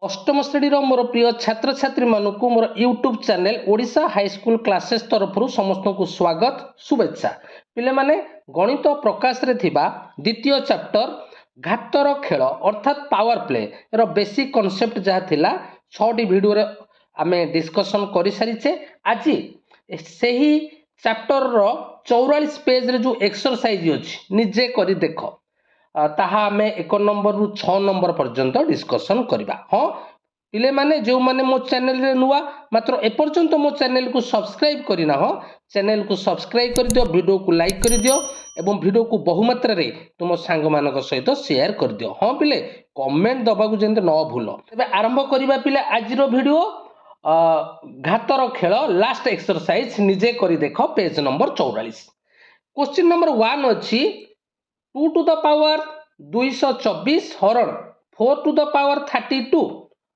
अष्टम श्रेणी मोर प्रिय छात्र छात्री मानू मोर YouTube channel Odisha high school classes तरफ समस्त को स्वागत शुभेच्छा। पिले माने गणित प्रकाश रे थिबा द्वितीय चैप्टर घातर खेल अर्थात पावर प्ले रो बेसिक कॉन्सेप्ट जहाँ थिला 6टी वीडियो रे आमे डिस्कशन करि सारिचे। आज सही चैप्टर रो 44 पेज रे जो एक्सरसाइज अछि निजे करी देखो ताहा आमे 1 नंबर रु 6 नंबर पर्यंत डिस्कशन करबा। हाँ पिले माने जो माने मो चैनल रे नुआ मात्र एपर्यंत मो चैनल को सब्सक्राइब करिना हो चैनल को सब्सक्राइब कर दियो, वीडियो को लाइक कर दियो एवं वीडियो को बहुमात्रा रे तुम सांग मानक सहित शेयर कर दियो। हाँ पिले कमेंट दबा को जेंते न भूलो। तबे आरंभ करबा पिले आज रो वीडियो घातर खेल लास्ट एक्सरसाइज निजे करी देखो पेज नंबर 44। क्वेश्चन नंबर 1 अछि 2 टू द पावर 224 हरण 4 टू द पावर 32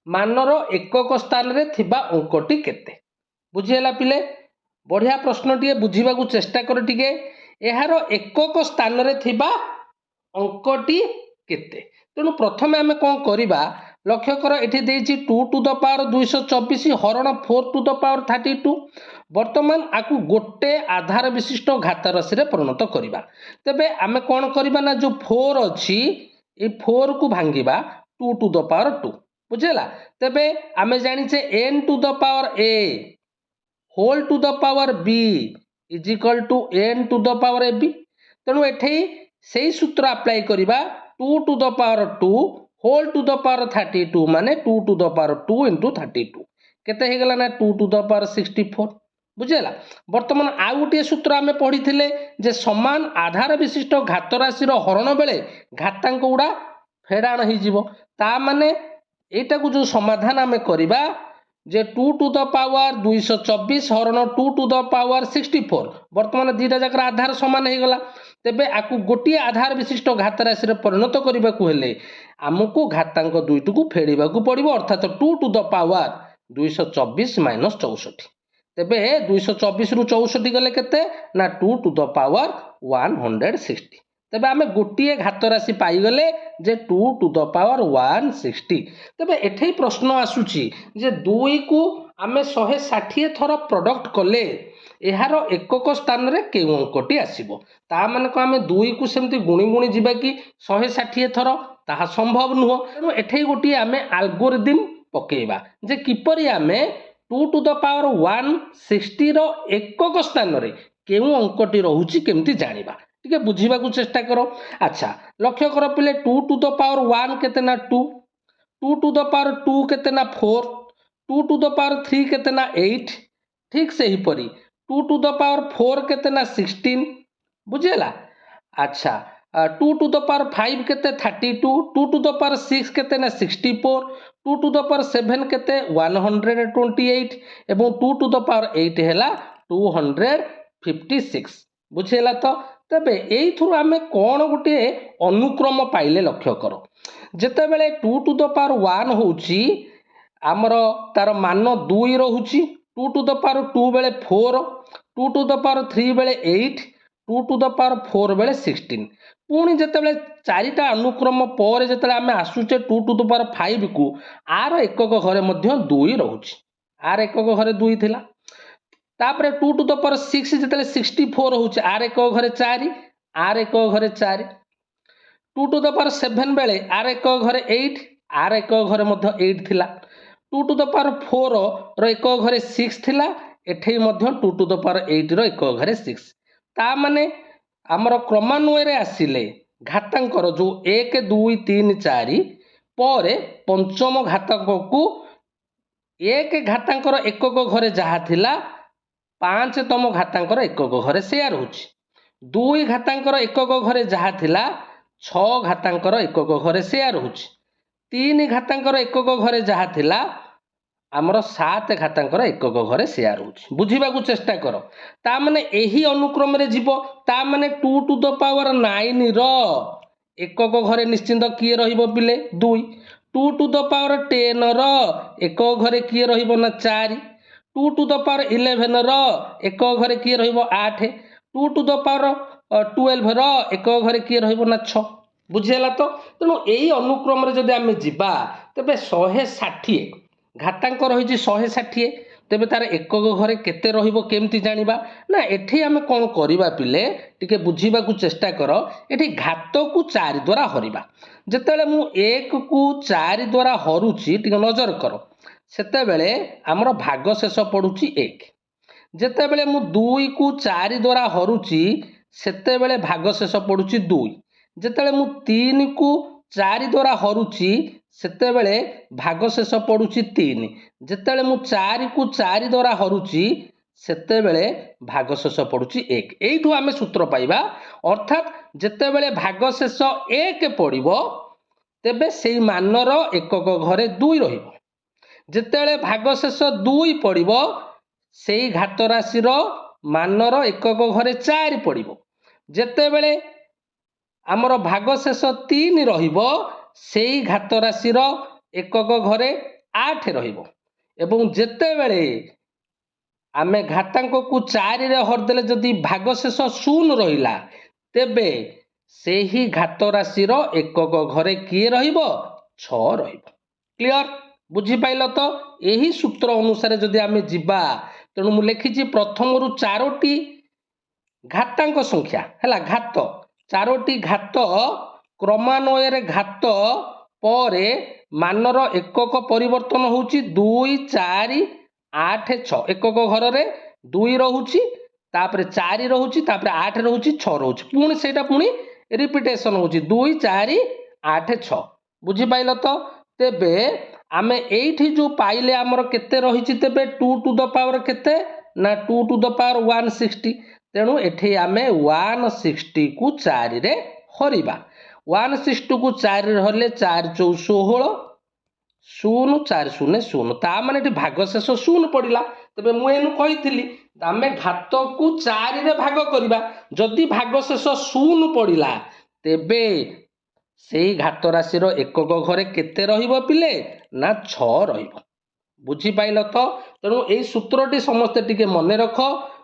मानर एकक स्थान रे थिबा अंकटी केते। बुझिला पिले बढ़िया प्रश्न टिए बुझीबा को चेष्टा कर टिके। एहार एकक स्थान रे थिबा अंकटी केते। तेणु प्रथमे आमे कोन करिबा लक्ष्य कर एठी देइछि 2 टू द पावर 224 हरण 4 टू द पावर 32 वर्तमान आकु गोटे आधार विशिष्ट घात राशि रे परिणत करिबा। तबे आमे कोन करिबा ना जो 4 अछि ए 4 को भांगिबा 2 टू द पावर 2 बुझेला। तबे आमे जानिछे n to the power a whole to the power b is equal to n to the power ab। तेणु एठी सेही सूत्र अप्लाई करिबा 2 to the power 2 whole to the power 32 माने 2 टू द पावर 2 इंटू 32 केते हे गला ना 2 टू द पावर 64 बुझेला। वर्तमान आ गोटे सूत्र आमे पढ़िथिले जे समान आधार विशिष्ट घात राशि रो हरण बेले घातांक गुडा फेडाण हो जिवो। ता माने एटा को जो समाधान आमे करिबा जे 2 टू द पावर 224 हरण 2 टू द पावर 64 वर्तमान दीटा जाकर आधार समान हे गला। तेबे आकु गोटे आधार विशिष्ट घात राशि रे परिणत करिबा को हेले हमकु घातांक दुईटु को फेडिबा को पड़िबो अर्थात 2 टू द पावर 224 माइनस 64। तेबे 224 रु 64 गले केते ना 2 टू द पावर 160। तेबे आमे गोटिए घात राशि पाई गले जे 2 टू द पावर 160। तेबे एठै प्रश्न आसुची जे 2 को आमे 160 थर प्रोडक्ट कले एहार एकक स्थान रे केउ अंकटी आसीबो। ता माने को आमे 2 को सेमति गुणी गुणी जिबा कि 160 थर ताहा संभव नुहो। तेणु एठै गोटिए आमे एल्गोरिदम पकेइबा जे किपरि आमे 2 टू द पावर 160 रो एकक स्थान रे केउ अंकटी रहुची केमति जानिबा टिके बुझीबा को चेष्टा करो। अच्छा लक्ष्य कर पिले 2 टू द पावर 1 केते ना 2 2 टू द पावर 2 केते ना 4 2 टू द पावर 3 केते ना 8 ठीक सही परी 2 टू द पावर 4 केते ना 16 बुझेला। अच्छा 2 टू द पावर 5 केते 32 2 टू द पावर 6 केते ना 64 2 टू द पावर 7 केते 128 एवं 2 टू द पावर 8 हैला 256 बुझेला। तो तबे एई थ्रु आमे कोन गुटे अनुक्रम पाइले लक्ष्य करो जेते बेले 2 टू द पावर 1 होउची हमरो तार मान 2 रहउची 2 टू द पावर 2 बेले 4 2 टू द पावर 3 बेले 8 2 टू द पावर 4 बेले 16 पुणी जेतेबेले चारिटा अनुक्रम पर जेतेबेले आमे आसुचे 2 टू द पावर 5 को आर एकक घरे मध्य 2 रहउची आर एकक घरे 2 थिला। तापरे 2 टू द पावर 6 जेतेबेले 64 होउची आर एकक घरे 4 आर एकक घरे 4 2 टू द पावर 7 बेले आर एकक घरे 8 आर एकक घरे मध्य 8 थिला। 2 टू द पावर 4 रो एकक घरे 6 थिला एठै मध्य 2 टू द पावर 8 रो एकक घरे 6। ता माने हमर क्रमान्वय रे आसिले घातांकर जो 1 2 3 4 पर पंचम घातांक को 1 घातांकर एकक घरे जहा थिला 5 तम घातांकर एकक घरे सेया रहउची 2 घातांकर एकक घरे जहा थिला 6 घातांकर एकक घरे सेया रहउची 3 घातांकर एकक घरे जहा थिला हमर 7 घातांकर एकक घरे सेया रहउची बुझीबा को चेष्टा करो। ता माने एही अनुक्रम रे जीवो ता माने 2 टू द पावर 9 रो एकक घरे निश्चिंत किए रहिबो पिले 2 2 टू द पावर 10 रो एकक घरे किए रहिबो ना 4 2 टू द पावर 11 रो एकक घरे किए रहिबो 8 2 टू द पावर 12 रो एकक घरे किए रहिबो ना 6 बुझीगला तो तेणु यही अनुक्रम जदि आम जा तेरे 160 घातांक रही 160 तेबे तार एकक घरे केते रहिबो केमती जानिबा ना एठी आमे कोन करिबा पिले टिके बुझीबा को चेष्टा कर एठी घात को 4 द्वारा हरिबा जेतेबेले मु 1 को 4 द्वारा हरुची टिके नजर कर सेतेबेले हमर भाग शेष पडुची 1 जेतेबेले मु 2 को 4 द्वारा हरुची सेतेबेले भाग शेष पडुची 2 जेतेबेले मु 3 को 4 द्वारा हरुची सेतेबेले भाग शेष पडुची 3 जेतेबेले मु 4 को 4 द्वारा हरुची सेतेबेले भाग शेष पडुची 1 एइठु आमे सूत्र पाइबा अर्थात जेतेबेले भाग शेष 1 पडिबो तेबे सेई मानर एकक घरे 2 रहिबो जेतेबेले भाग शेष 2 पडिबो सेई घात राशि रो मानर एकक घरे 4 पडिबो जेतेबेले आमर भाग शेष 3 रहिबो सेई घात राशि रो एकक घरे 8 रहिबो एवं जेतेबेले आमे घातांक को 4 रे हरदेले जदि भाग शेष 0 रहिला तेबे सेही घात राशि रो एकक घरे किए रहिबो 6 रहिबो क्लियर बुझी पाइलो तो यही सूत्र अनुसार जदि आमे जिबा तेणु मु लिखिछि प्रथम रु 4टी घातांक संख्या हैला घात 4टी घात क्रमान्वय रे घात परे मानर एकक परिवर्तन होउची 2 4 8 6 एकक घर रे 2 रहउची तापरे 4 रहउची तापरे 8 रहउची 6 रहउची पुणी सेटा पुणी रिपीटेशन होउची 2 4 8 6 बुझी पाइलो तो तेबे आमे एठी जो पाइले हमर केते रहिची तेबे 2 टू द पावर केते ना 2 टू द पावर 160 तेणु एठी आमे 160 को 4 रे हरिबा 160 को 4 रे हरले 4 4 16 0 4 0 0 ता माने एठी भाग शेष 0 पडिला तबे मु एनु कहिथिली आमे घात को 4 रे भाग करिबा जदि भाग शेष 0 पडिला तेबे सेई घात राशि रो एकक घरे केते रहिबो पिले ना 6 रहिबो बुझी पाइलो तो तेणु एई सूत्रटी समस्त टिके मने रख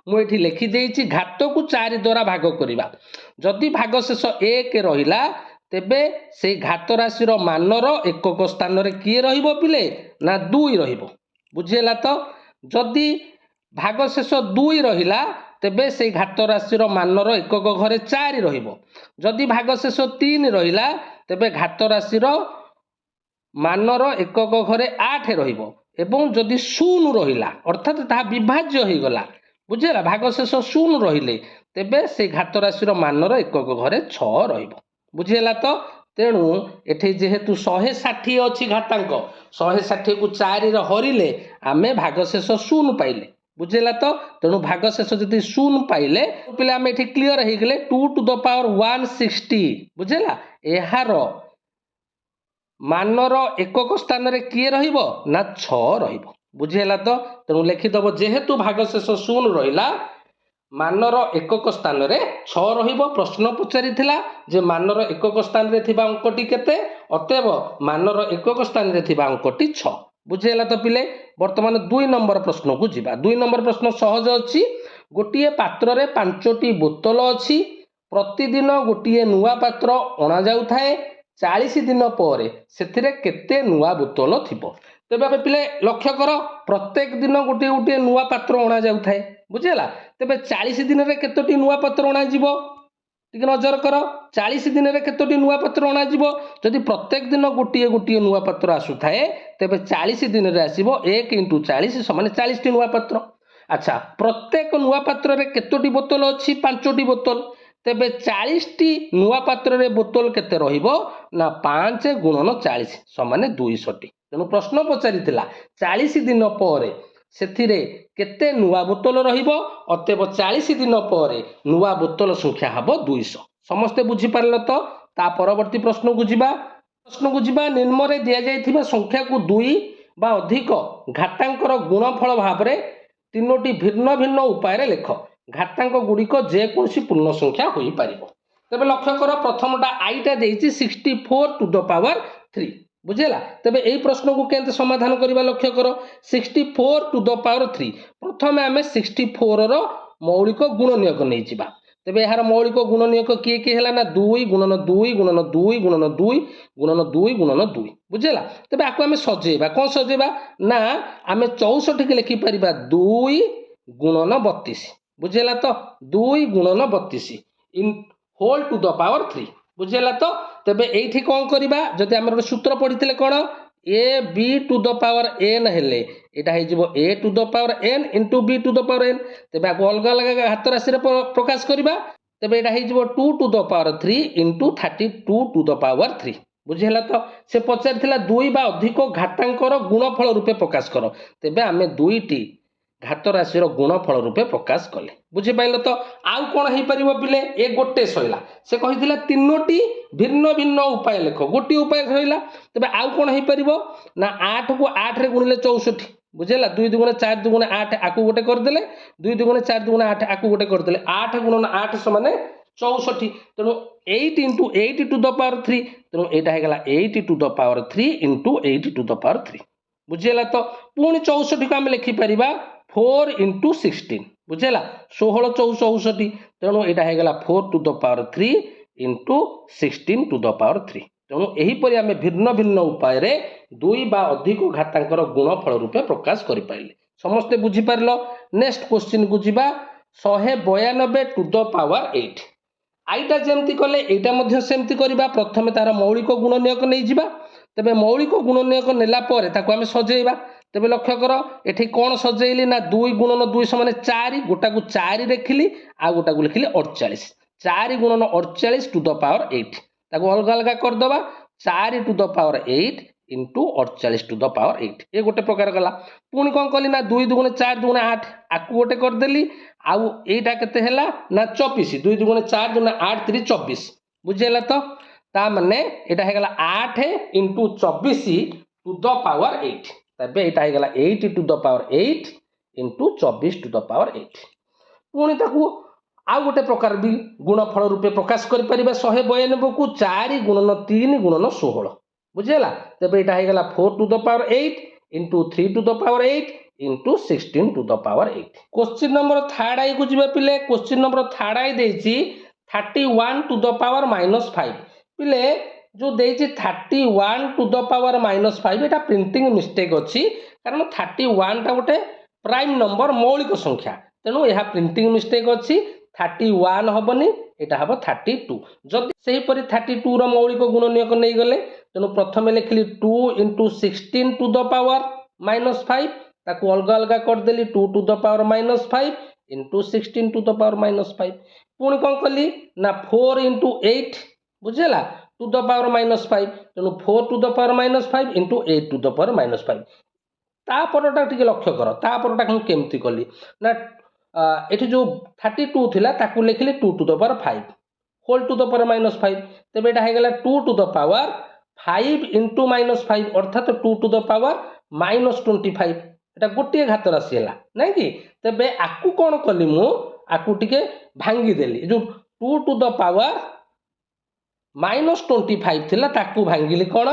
मु एठी लिखि देइछि घात को 4 द्वारा भाग करिबा जदि भाग शेष 1 रहिला तेबे से घात राशि रो मानर एकक स्थान रे किए रहिबो पिले ना 2 रहिबो बुझिला तो जदि भाग शेष 2 रहिला तेबे से घात राशि रो मानर एकक घरे 4 रहिबो जदि भाग शेष 3 रहिला तेबे घात राशि रो मानर एकक घरे 8 रहिबो एवं जदि 0 रहिला अर्थात ताहा विभाज्य होई गला बुझिला भाग शेष 0 रहिले तेबे से घात राशि रो मानर एकक घरे 6 रहिबो बुझिला तो तेणु एठी जेहेतु 160 अछि घातांक 160 को 4 रे हरिले आमे भाग शेष 0 पाइले बुझिला तो तेणु भाग शेष जदि 0 पाइले पिले आमे एठी क्लियर हे गेले 2 टू द पावर 160 बुझिला एहार मानर एकक स्थान रे किए रहिबो ना 6 रहिबो बुझिला तो तेणु लिखि दबो जेहेतु भाग शेष 0 रहिला मानर एकक स्थान रे 6 रहिबो प्रश्न पचारिथिला जे मानर एकक स्थान रे थिबा अंकटी केते अतएव मानर एकक स्थान रे थिबा अंकटी 6 बुझिला तो पिले वर्तमान 2 नंबर प्रश्न को जिबा 2 नंबर प्रश्न सहज अछि गोटिए पात्र रे 5टी बोतल अछि प्रतिदिन गोटिए नुवा पात्र अणा जाउ थाए 40 दिन पर सेथिरे केते नुवा बोतल थिबो तेबे पिले लक्ष्य कर प्रत्येक दिन गोटे गोटे नुवा पात्र अणा जाउ थाए बुझिला तेबे 40 दिन रे केतोटी नुवा पात्र अणा जिवो टिके नजर कर 40 दिन रे केतोटी नुवा पात्र अणा जिवो जदि प्रत्येक दिन गोटे गोटे नुवा पात्र आसु थाए तेबे 40 दिन रे आसीबो 1 * 40 = 40 टी नुवा पात्र अच्छा प्रत्येक नुवा पात्र रे केतोटी बोतल अछि 5टी बोतल तेबे 40 टी नुवा पात्र रे बोतल केते रहिबो ना 5 × 40 = 200 टी तेणु प्रश्न पचारिथिला 40 दिन पर सेथिरे केते नुवा बोतल रहिबो अतएव 40 दिन पर नुवा बोतल संख्या हबो 200 समस्ते बुझी पारलो तो ता परवर्ती प्रश्न को जिबा निम्न रे दिया जायथिबा संख्या को 2 बा अधिक घातांकर गुणफल भाव रे तीनोटी भिन्न भिन्न उपाय रे लेख घातांक गुड़िक जेकोसी पूर्ण संख्या होई पारिबो तबे लक्ष्य कर प्रथमटा आईटा देइछि 64 टू द पावर 3 बुझेला तबे एई प्रश्न को केंते समाधान करबा लक्ष्य कर 64 टू द पावर 3 प्रथमे आमे 64 रो मौलिक गुणनीयक नै जिबा तेबे यार मौलिक गुणनीयक किए किए है ना 2 गुणन 2 गुणन 2 गुणन 2 गुणन 2 गुणन 2 बुझेला। तेबे आको आमे सजेबा कोन सजेबा ना आमे 64 के लिखि परिबा 2 गुणन 32 बुझेला तो 2 गुणन 32 इन होल टू द पावर 3 बुझेला तो। तेबे एठी कोन करिबा जदि हमर सूत्र पढितले कोन a b to the power n हेले एटा हे जिवो a to the power n into b to the power n. तेबे आको अलग अलग हाथ राशि रे प्रकाश करिबा। तेबे एटा हे जिवो 2 to the power 3 into 32 to the power 3 बुझेला तो। से पचारिथिला 2 बा अधिक घातांकर गुणफल रूपे प्रकाश कर। तेबे आमे 2टी घात राशि गुणफल रूपे प्रकाश कले बुझिपाइल तो। आउ कौन हो पार पिले ए गोटे सैला से कही 3टी भिन्न भिन्न उपाय लेख गोटे उपाय सैला। तेज आउ कौन हो पार ना 8 को 8 रे गुणिले 64 बुझेला 2 दुगुणे 4 दुगुणे 8 आकु गोटे करदेले 2 दुगुणे 4 दुगुणे 8 आकु गोटे करदेले 8 गुणन 8 समान 64 तेणु 8 इंटू 8 टू द पावर 3 तेणु यहाँ होगा 8 to the power 3 into 8 to the power 3 बुझेला तो। पुणी 64 को आम लिखिपर 4 इंटू 16 बुझेला 16 64 तेणु यहाँ होगा 4 to the power 3 into 16 to the power 3 तेणु यहीपरि आम भिन्न भिन्न उपाय 2 बा अधिक घातांकर गुणफल रूपे प्रकाश करें समस्ते बुझीपार। नेक्स्ट क्वेश्चन को जीवा 192 टू द पावर 8 आईटा जमती कले यहाँ सेमती करवा प्रथम तार मौलिक गुणनीयक नहीं जावा। तेबे मौलिक गुणनीयक नेला परे ताको आमे सजेइबा। तेबे लक्ष्य कर एठी कोन सजेइली ना 2 गुणन 2 समान 4 गोटा को 4 लिखिली आ गोटा को लिखिली 48 4 गुणन 48 टू द पावर 8 ताको अलग अलग कर दबा 4 to the power 8 into 48 to the power 8 ये गोटे प्रकार गला। पुणी कौन कली ना 2 दुगुणे 4 दुगुणे 8 आकु गोटे करदेली आउ एटा केते हैला ना 24 2 दुगुणे 4 दुगुणे 8 3 24 बुझेला तो। ता माने एटा हेगला 8 इंटू 24 टू द पावर 8 तबे एटा हेगला 8 to the power 8 into 24 to the power 8 पुणी ताकू आ गोटे प्रकार भी गुणफल रूपे प्रकाश कर परिबा 192 को 4 गुणन 3 गुणन 16 बुझेला। तबे एटा हेगला 4 to the power 8 into 3 to the power 8 into 16 to the power 8। Question number third आई को जीवा पिले क्वेश्चन नंबर थर्ड आई देछि 31 टू द पावर -5 पिले जो देछि 31 to the power -5 Etah printing mistake अछि कारण 31 टा गोटे प्राइम नंबर मौलिक संख्या तेणु यह प्रिंटिंग मिस्टेक अछि 31 हबनी एटा हबो 32 जदि सही परि 32 रो मौलिक गुणनीयक नै गले तेणु प्रथम लिखली 2 इंटू 16 टू द पावर -5 ताकू अलग अलग कर देली 2 to the power -5 into 16 to the power -5 पुणी कौन कली ना 4 इंटू 8 बुझेला टू द पावर -5 तेणु 4 to the power -5 into 8 to the power -5 तापरटा टिके लक्ष्य कर तापरटा केमती कली ना एठी जो 32 थिला ताकू लिखली 2 to the power 5 whole to the power -5 तेबे एटा हेगला 2 टू द पावर 5 इंटू -5 अर्थात 2 टू द पावर -25 एटा गोटे घात राशि है नहीं कि तेबे आकु कौन कली मु आकु टिके भांगी देली जो 2 टू द पावर -25 थिला ताकू भांगिली कौन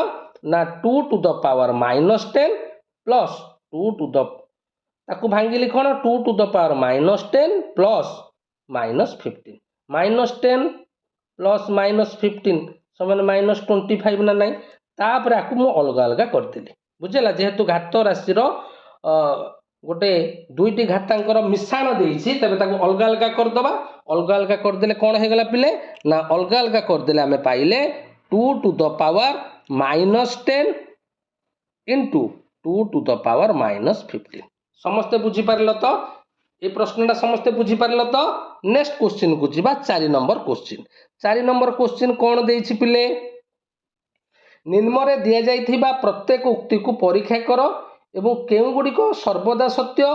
ना 2 to the power -10 plus 2 to the ताकू भांगिली कौन 2 to the power -10 plus -15 -10 plus -15 समान -25 ना नहीं तापर आकु मु अलग अलग करदेली बुझेला जेहेतु घात राशि गोटे दुईटी घातांकर मिश्रण देइछि तबे ताकू अलग अलग करदबा अलग अलग करदेले कौन हेगला पिले ना अलग अलग करदेले आमे पाइले 2 to the power -10 into 2 to the power -15 समस्ते बुझी पारल तो ये प्रश्नटा समस्ते बुझी पारल तो। नेक्स्ट क्वेश्चन को जीवा 4 नंबर क्वेश्चन 4 नंबर क्वेश्चन कौन देइछि पिले निम्न दिया जाइथिबा प्रत्येक उक्ति को परीक्षा कर एवं केउ गुड़िक सर्वदा सत्य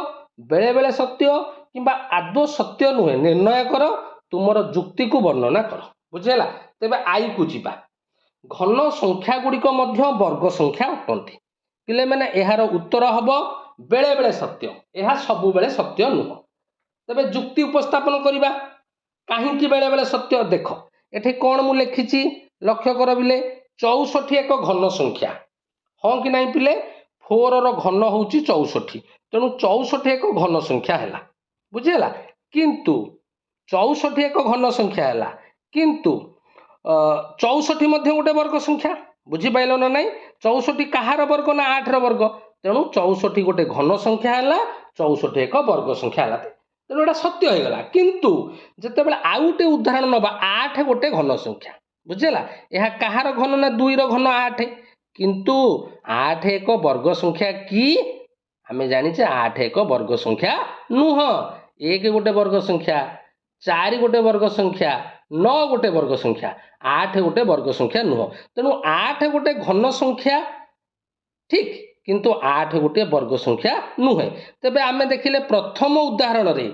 बेले बेले सत्य किंबा आदौ सत्य नुहे निर्णय कर तुमर जुक्ति को वर्णना कर बुझेला। तेबे आई को जीवा घन संख्या गुड़िक मध्य वर्ग संख्या अटंती पिले माने एहार उत्तर हबो बेले बेले सत्य एहा सबु बेले सत्य नुह। तेबे जुक्ति उपस्थापन करिबा काहींकि बेले बेले सत्य देख एठी कोन मु लिखिछि लक्ष्य कर बिले 64 एक घन संख्या हाँ कि नहीं पिले 4 रो घन होउची 64 तेणु 64 एक घन संख्या हैला बुझेला किंतु 64 एक घन संख्या है किंतु 64 गोटे वर्ग संख्या बुझीपाल ना ना 64 कहार वर्ग ना 8 वर्ग तेणु 64 गोटे घन संख्या है 64 एक वर्ग संख्या है तेणु यहाँ सत्य हो गला किंतु जिते बड़े आउ गोटे उदाहरण नवा 8 गोटे घन संख्या बुझेगा यह कहार घन ना 2 घन 8 किंतु 8 एक वर्ग संख्या कि आम जाने 8 एक वर्ग संख्या नुह 1 गोटे वर्ग संख्या 4 गोटे वर्ग संख्या 9 गोटे वर्ग संख्या 8 गोटे वर्ग संख्या नुह तेणु 8 गोटे घन संख्या ठीक किंतु 8 गोटे वर्ग संख्या नुहे तेबे आमे देखिले प्रथम उदाहरण रे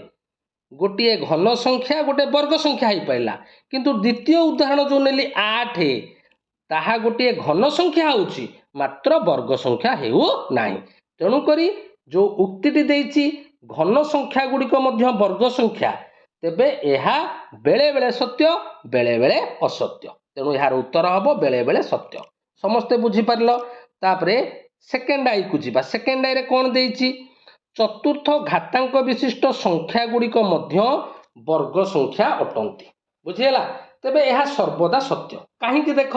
गोटे घन संख्या गोटे वर्ग संख्या हो पाइला किंतु द्वितीय उदाहरण जो नेली 8 ताहा गोटे घन संख्या होची मात्र वर्ग संख्या हेउ नाही तेणु करी जो उक्तिटी देइची घन संख्या गुड़िक मध्य वर्ग संख्या तेबे एहा बेले बेले सत्य बेले बेले असत्य तेणु यार उत्तर हम बेले बेले सत्य समस्ते बुझी पारल तापरे सेकेंड आई को जीवा सेकेंड आई रे कौन देइची चतुर्थ घातांक विशिष्ट संख्या गुड़िक मध्य वर्ग संख्या अटंती बुझीगला तेबे यह सर्वदा सत्य कहीं देख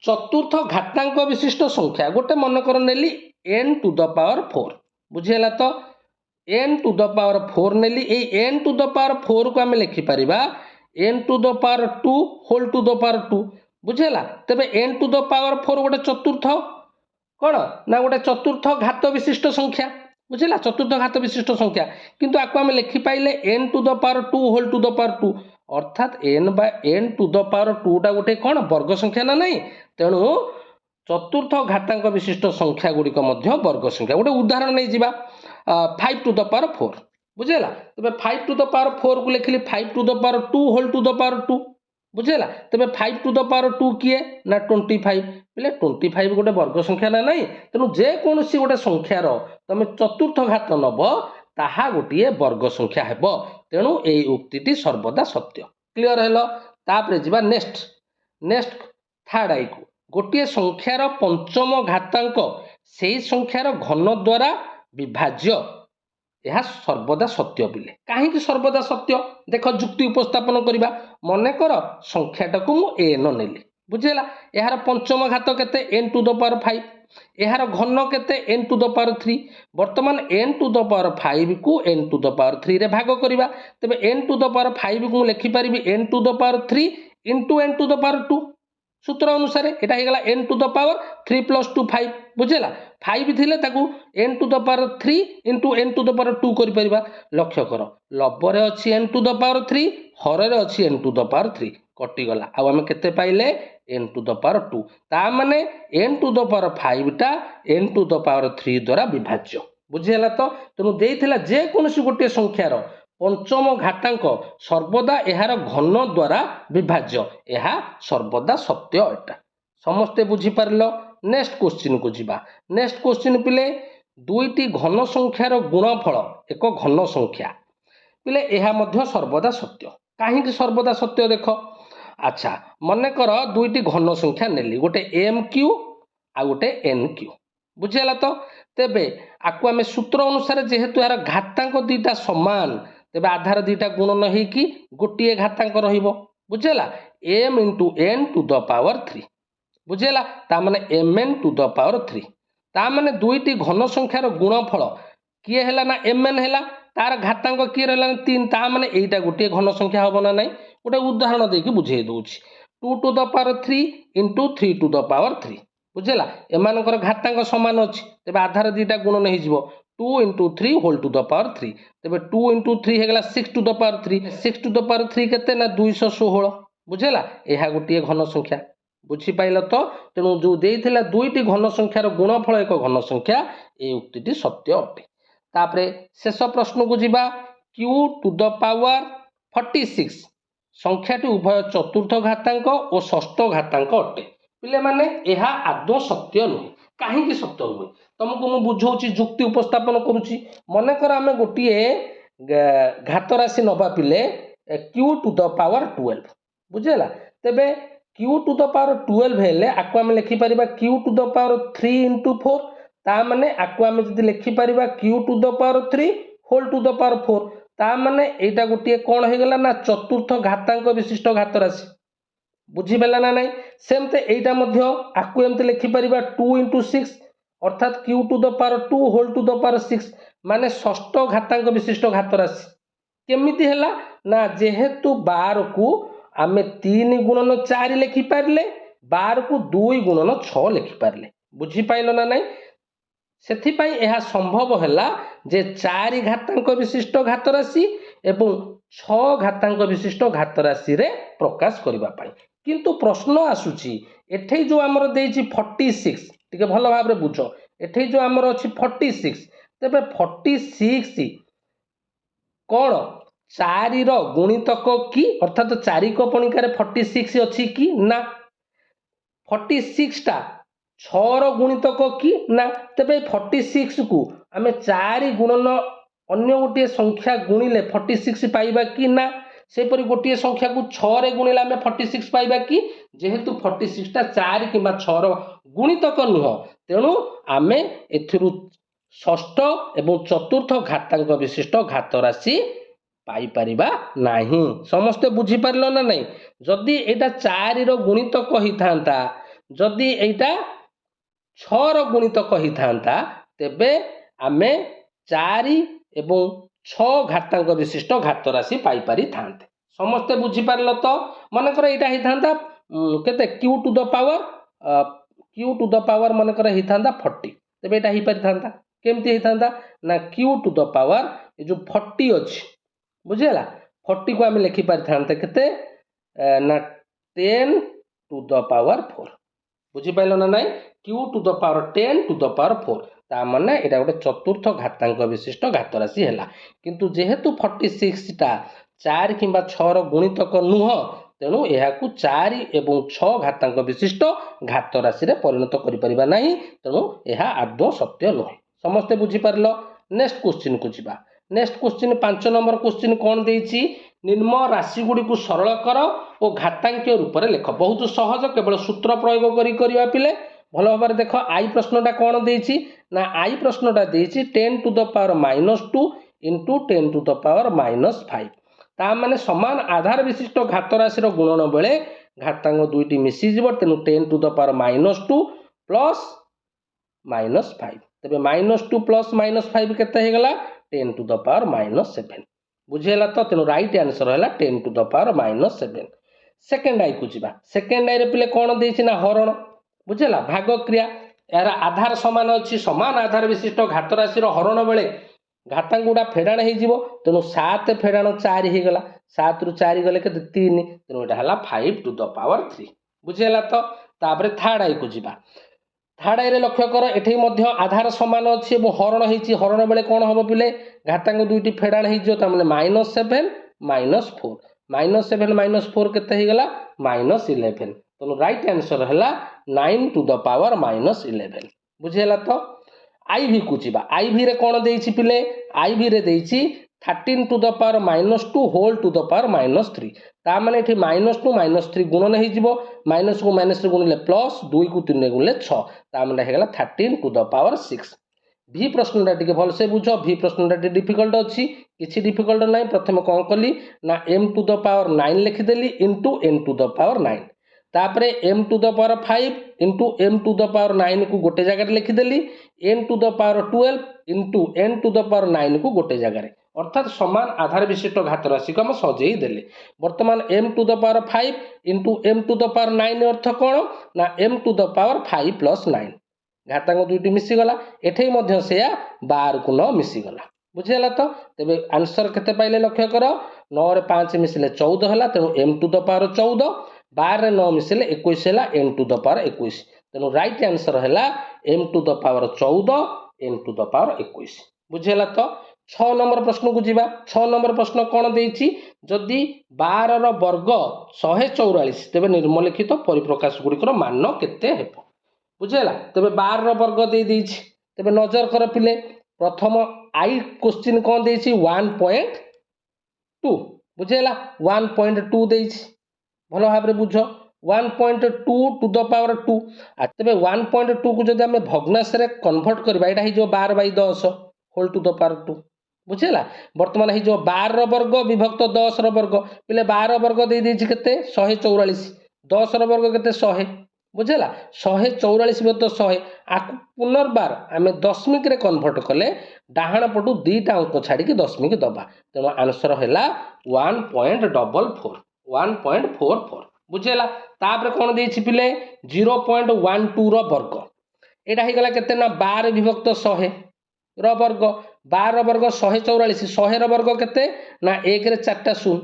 चतुर्थ घातांक विशिष्ट संख्या गोटे मनकर नेली n टू द पावर 4 बुझीगला तो n टू द पावर 4 नेली ए n टू द पावर 4 को आम लिखिपर n to the power 2 whole to the power 2 बुझीगला तेबे n टू द पावर 4 गोटे चतुर्थ कौन ना गोटे चतुर्थ घात विशिष्ट संख्या बुझेगा चतुर्थ घात विशिष्ट संख्या किंतु आपको आम लिखिपारे n to the power 2 whole to the power 2 अर्थात n टू द पावर 2 टा गोटे कौन वर्ग संख्या ना नहीं तेणु चतुर्थ घातांक विशिष्ट संख्या गुड़िक वर्ग संख्या गोटे उदाहरण नहीं जावा 5 टू द पावर 4 बुझेगा तेज 5 टू द पावर 4 को लिखिली 5 to the power 2 whole to the power 2 बुझेगा तेज 5 टू द पावर 2 किए ना 25 बोले 25 गोटे वर्ग संख्या ना नहीं तेणु जेकोसी गोटे संख्यार तुम चतुर्थ घात नब ताहा गोटे वर्ग संख्या हेब तेणु यही उक्ति सर्वदा सत्य क्लियर है जी नेक्स्ट नेक्स्ट थर्ड आई को गोटे संख्यार पंचम घातांक से संख्यार घन द्वारा विभाज्य यह सर्वदा सत्य बोले कहीं सर्वदा सत्य देख जुक्ति उपस्थापन करवा मनकर संख्याटा को मुझे एन नेली बुझेगा यार पंचम घात केते n टू द पावर 5 यार घन केते n टू द पावर 3 वर्तमान n टू द पावर 5 को n टू द पावर 3 रे भाग करवा तेबे n टू द पावर 5 को लिखि पारिबी n to the power 3 into n to the power 2 सूत्र अनुसार एटा हेगला n to the power 3 plus 2 5 बुझेला 5 थिले ताकू n to the power 3 into n to the power 2 करि परिबा लक्ष्य कर लबरे अछि n टू द पावर 3 हररे अछि n टू द पावर 3 कटि गला आ हम केते पाइले n टू द पावर 2 ता माने n टू द पावर 5 टा n टू द पावर 3 द्वारा विभाज्य बुझेला तो तेनु देइथिला जे कोनसी गोटे संख्यार पंचम घातांक सर्वदा यार घन द्वारा विभाज्य यह सर्वदा सत्य एटा समस्ते बुझीपार नेक्स्ट क्वेश्चन को जीवा नेक्स्ट क्वेश्चन पिले दुईटी घन संख्यार गुणफल एक घन संख्या पिले यह मध्य सर्वदा सत्य कहीं सर्वदा सत्य देख अच्छा मनकर दुईटी घन संख्या नेली गोटे एम क्यू आ गोटे एन क्यू बुझेगा तो तेबे आपको आम सूत्र अनुसार जेहेतु यार घातांक दुईटा समान तेबे आधार दुईटा गुणन होइकी गोटे घातांक रहिबो बुझेला m into n to the power 3 बुझेला ता माने mn टू द पावर 3 ता माने दुईटी घन संख्यार गुणफल किए हैला ना mn हैला तार घातांक किए रहला 3 ता माने एटा गोटे घन संख्या होबो ना नहीं गोटे उदाहरण देकी बुझेई दोछि 2 to the power 3 into 3 to the power 3 बुझेला एमानकर घातांक समान अछि तेबे आधार दुईटा गुणन होई जिवो 2 into 3 whole to the power 3 तेबे 2 इंटू 3 हेगला 6 to the power 3 6 to the power 3 केते ना 216 बुझेला एहा गोटे घन संख्या बुझी पाइल तो तेणु जो देइथिला दुईटी घन संख्यार गुणफल एक घन संख्या ए उक्तिटी सत्य अटे तापरे शेष प्रश्न को जीवा q टू द पावर 46 संख्याटी उभय चतुर्थ घातांक और षष्ठ घातांक अटे पिले माने एहा आदौ सत्य नुहे कहीं सत्य नुहे तुमको मु बुझाऊँ जुक्ति उपस्थापन करुच्ची मनकर आम गोटे घात राशि नवा पिले q टू द पावर 12 बुझेला तेबे q टू द पावर 12 हेले आको आम लिखिपर q to the power 3 into 4 ता माने आको आम जदि लिखिपर q to the power 3 whole to the power 4 ता माने एटा गोटे कौन हो गला ना चतुर्थ घातांक विशिष्ट घात राशि बुझीपारा ना नाई सेमते एटा मध्य आकु एमती लिखिपर 2 × 6 अर्थात q to the power 2 whole to the power 6 माने षष्ठ घातांक विशिष्ट घात राशि केमिति हैला ना जेहेतु 12 को आमे 3 गुणन 4 लिखि पारले 12 को 2 गुणन 6 लिखि पारले बुझी पाइलो ना नाई सेथिपाई यह संभव हैला जे 4 घातांक विशिष्ट घात राशि एवं 6 घातांक विशिष्ट घात राशि रे प्रकाश करबा पाई किंतु प्रश्न आसुची एठै जो हमर देछि 46 टिके भलो भाव रे बुझो एठै जो हमर अछि 46 तबे 46 कोन 4 रो गुणितक की अर्थात 4 को पणिका रे 46 अछि की ना 46 टा 6 रो गुणितक की ना तबे 46 को आमे 4 गुणन अन्य गोटे संख्या गुणिले 46 पाइबा कि ना सेपरि गोटे संख्या को 6 रे गुणिले आमे 46 पाइबा कि जेहेतु 46 टा 4 किबा 6 रो गुणितक नुह तेणु आमे एथिरु षष्ठ एवं चतुर्थ घातांक विशिष्ट घात राशि पाई परिबा नाही समस्त बुझी पारलो ना नहीं जदि एटा 4 रो गुणितक ही थांता जदि एटा 6 रो गुणितक ही थांता तेबे आमे 4 एवं 6 घातांक विशिष्ट घात राशि पाई पारि थांते समस्त बुझी पारलो तो मन कर एटा ही थांता केते q टू द पावर मन कर ही थांता 40 तेबे एटा ही पारि थांता केमती ही थांता ना q टू द पावर ए जो 40 अछि बुझेला 40 को आमे लिखि पारि थांते केते ना 10 टू द पावर 4 बुझी पाइलो ना नाही q to the power 10 to the power 4 ता माने एटा गोटे चतुर्थ घातांक विशिष्ट घात राशि हैला किंतु जेहेतु 46 टा 4 किबा 6 रो गुणितक नुह तेणु एहाकू 4 एवं 6 घातांक विशिष्ट घात राशि रे परिणत करि परिबा नाही तेणु एहा आदौ सत्य नुह समस्त बुझी पारलो नेक्स्ट क्वेश्चन को जिबा नेक्स्ट क्वेश्चन 5 नंबर क्वेश्चन कोन देइछि निम्न राशि गुडी को सरल कर और घातांकीय रूप रे लेख बहुत सहज केवल सूत्र प्रयोग करि करिवा पिले भल भाव देख आई प्रश्नटा कौन देछि ना आई प्रश्नटा देछि 10 to the power -2 into 10 to the power -5 ता माने समान आधार विशिष्ट घात राशि गुणन बेले घातांक दुईटी मिसी जीव तेणु 10 टू द पावर -2 प्लस -5 तबे -2 प्लस -5 केते हे गला 10 टू द पावर -7 बुझेला तो तेणु राइट आंसर हैला 10 टू द पावर -7 सेकंड आई को जिबा सेकंड आई रे पिले कोन देछि ना हरण बुझेला भाग क्रिया यार आधार समान अच्छी समान आधार विशिष्ट घात राशि हरण बेले घातांक गुड़ा फेड़ाण हो तेणु 7 फेड़ाण 4 हो गला 7 रु 4 गले के 3 तेणु यहाँ 5 टू द पावर 3 बुझेगा तो तापर थर्ड आई को जीवा थर्ड आई रे लक्ष्य कर एठी मध्य आधार समान अच्छी हरण होती हरण बेले कौन हम पिले घातांक दुईटी फेड़ाण हो -7 -4 -7 -4 केते गला -11 तेणु राइट आंसर है 9 टू द पावर -11 बुझेगा तो आईवी को जीवा आईवी रे कौन देइछि पिले आईवी रे देइछि 13 to the power -2 whole to the power -3 ता माने एठी -2 -3 गुणन हे जिवो माइनस को माइनस रे गुणले प्लस 2 को 3 रे गुणले 6 ता माने हे गेला 13 टू द पावर 6 भी प्रश्नटा टिके भल से बुझो भी प्रश्नटा टिके डिफिकल्ट अछि किछि डिफिकल्ट नै प्रथम कोन कली ना m टू द पावर 9 लिखि देली into n to the power 9 तापरे m to the power 5 into m to the power 9 को गोटे जगह लिखिदेली n to the power 12 into n to the power 9 को गोटे जगह अर्थात समान आधार विशिष्ट घात राशि को हम सजेई देले वर्तमान m to the power 5 into m to the power 9 अर्थ कौन ना m to the power 5 plus 9 घातांक दुईटी मिसीगला एठे मध्य सेया 12 को 9 मिसीगला बुझीगला तो तेबे आंसर केते पाइले लक्ष्य कर 9 रे 5 मिसिले 14 हला तेणु m टू द पावर 14 12 रे 9 मिसिले 21 हला n टू द पावर 21 तेणु राइट आंसर हला m to the power 14 n to the power 21 बुझीगला तो 6 नंबर प्रश्न को जीवा 6 नंबर प्रश्न कौन देइछि जदि 12 रो वर्ग 144 तेबे निम्नलिखित परिप्रकाश गुड़िकर मान केते हेबो बुझीगला तेबे 12 रो वर्ग दे देइछि तेबे नजर कर पिले प्रथम आई क्वेश्चन कौन देइछि 1.2 बुझीगला 1.2 देइछि भलो भाव रे बुझो 1.2 टू द पावर 2 आ तेबे 1.2 को जदि हमें भग्नांश रे कन्वर्ट करबा एटा ही जो 12/10 होल टू द पावर 2 बुझेगा बर्तमान हो 12 वर्ग विभक्त 10 वर्ग पे 12 वर्ग दे देछि केते 144 10 वर्ग केते 100 बुझेगा 144 विभक्त 100 आकु पुनर्बार आम दशमिक रे कन्वर्ट कले डाहाण पटू दुईटा अंक छाड़ी दशमिक दबा तेणु आंसर है 1.44 1.44 बुझेगा तापर कौन देछि पिले 0.12 वर्ग एटा हो गला केते ना 12 विभक्त 100 वर्ग 12 वर्ग 144 100 वर्ग केते ना 1 रे 4टा शून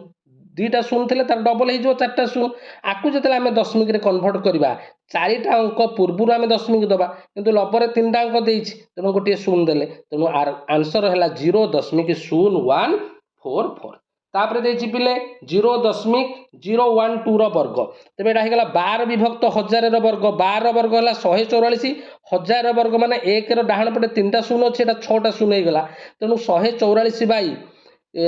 2टा शून थे तार डबल हो 4टा शून आकु जो आम दशमिक रे कन्वर्ट करवा 4टा अंक पूर्व आम दशमिक दबा किंतु लबर 3टा अंक देछि तेणु गोटे शून देले तेणु आंसर है 0.0144 तापर देछि पिले 0.012 वर्ग तेरे एटा होगा 12 विभक्त 1000 वर्ग 12 वर्ग है 144 1000 वर्ग माने 1 डाहाण पटे 3टा शून अच्छे 6टा शून हो गला तेणु 144 बाई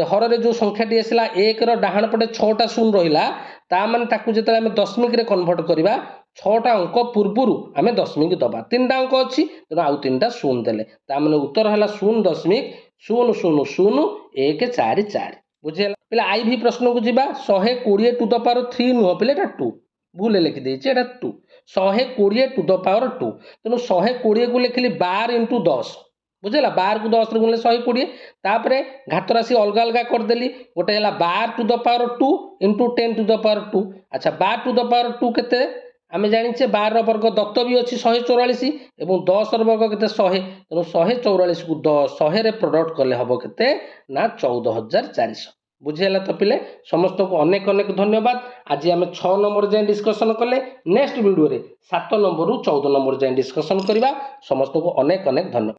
हर रे जो संख्याटी आसला 1 डाहाण पटे 6टा शून रहा ताने जो आम दशमिक रे कन्वर्ट करवा 6टा अंक पूर्व आम दशमिक दबा 3टा अंक अच्छी तेणु आउ 3टा शून देले ताने उत्तर है 0.000144 बुझेगा पे आई भी प्रश्न को जीवा 120 टू द पावर 3 नुह पे 2 भूल लिखिदे 2 120 टू द पावर 2 तेणु 120 को लिखिली 12 इंटू 10 बुझेगा 12 को 10 गुणिले 120 तापर घात राशि अलग अलग करदेली गोटे है 12 to the power 2 into 10 to the power 2 अच्छा 12 टू द पावर 2 केते आम जाचे 12 वर्ग दत्त भी अच्छी 144 और 10 वर्ग के 100 तेणु 144 को 100 रे प्रोडक्ट कले हम के 14,400 बुझीगला तो पिले समस्त को अनेक अनेक धन्यवाद आज आम 6 नंबर जाए डिस्कसन कले नेक्स्ट वीडियो रे 7 नंबर रु 14 नंबर जाए डिस्कसन करवा समस्त को अनेक अनेक धन्यवाद।